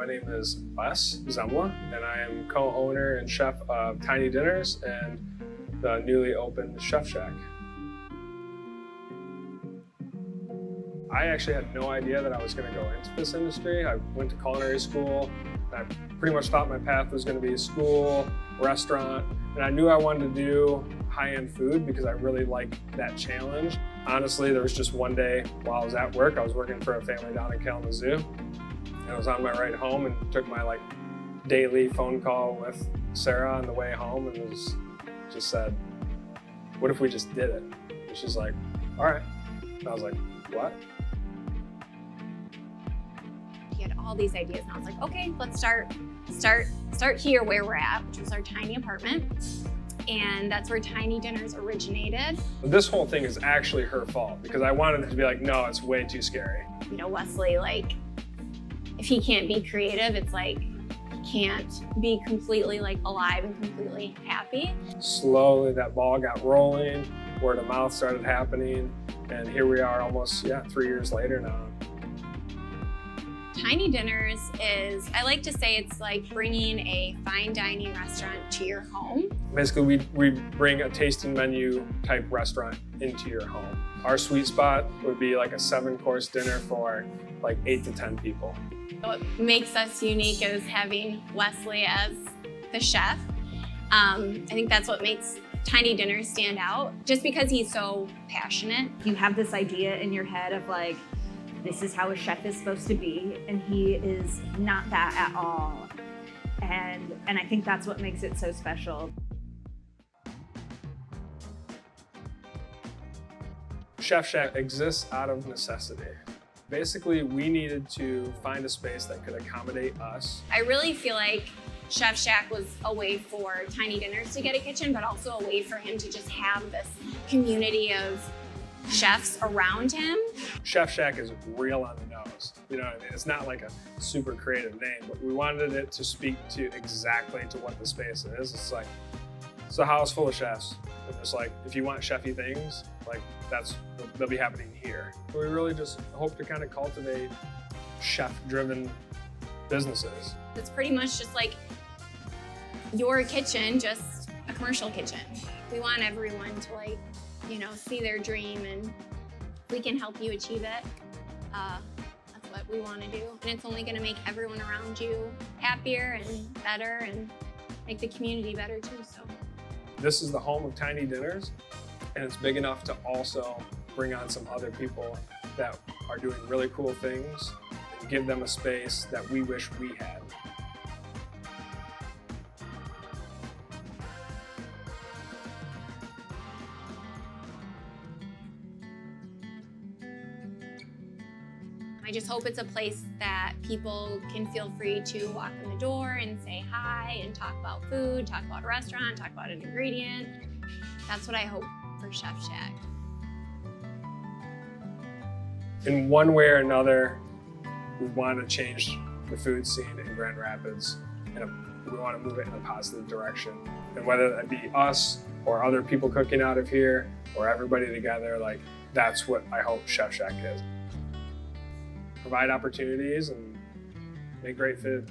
My name is Wes Zemla, and I am co-owner and chef of Tiny Dinners and the newly opened Chef Shack. I actually had no idea that I was going to go into this industry. I went to culinary school, and I pretty much thought my path was going to be school, restaurant, and I knew I wanted to do high-end food because I really like that challenge. Honestly, there was just one day while I was at work, I was working for a family down in Kalamazoo, and I was on my ride home and took my daily phone call with Sarah on the way home and just said, what if we just did it? And she's like, all right. And I was like, what? He had all these ideas and I was like, okay, let's start here where we're at, which was our tiny apartment. And that's where Tiny Dinners originated. This whole thing is actually her fault because I wanted it to be like, no, it's way too scary. You know, Wesley, if he can't be creative, it's like he can't be completely alive and completely happy. Slowly that ball got rolling, word of mouth started happening, and here we are almost, 3 years later now. Tiny Dinners is, I like to say it's like bringing a fine dining restaurant to your home. Basically, we bring a tasting menu type restaurant into your home. Our sweet spot would be like a 7-course dinner for 8 to 10 people. What makes us unique is having Wesley as the chef. I think that's what makes Tiny Dinners stand out, just because he's so passionate. You have this idea in your head of this is how a chef is supposed to be, and he is not that at all. And I think that's what makes it so special. Chef Shack exists out of necessity. Basically, we needed to find a space that could accommodate us. I really feel like Chef Shack was a way for Tiny Dinners to get a kitchen, but also a way for him to just have this community of chefs around him. Chef Shack is real on the nose. You know what I mean? It's not like a super creative name, but we wanted it to speak to exactly to what the space is. It's a house full of chefs. And it's if you want chefy things, they'll be happening here. We really just hope to kind of cultivate chef-driven businesses. It's pretty much just like your kitchen, just a commercial kitchen. We want everyone to see their dream, and if we can help you achieve it, that's what we want to do. And it's only going to make everyone around you happier and better and make the community better too. So this is the home of Tiny Dinners, and it's big enough to also bring on some other people that are doing really cool things and give them a space that we wish we had. I just hope it's a place that people can feel free to walk in the door and say hi and talk about food, talk about a restaurant, talk about an ingredient. That's what I hope for Chef Shack. In one way or another, we want to change the food scene in Grand Rapids, and we want to move it in a positive direction. And whether that be us or other people cooking out of here or everybody together, that's what I hope Chef Shack is. Provide opportunities and make great food.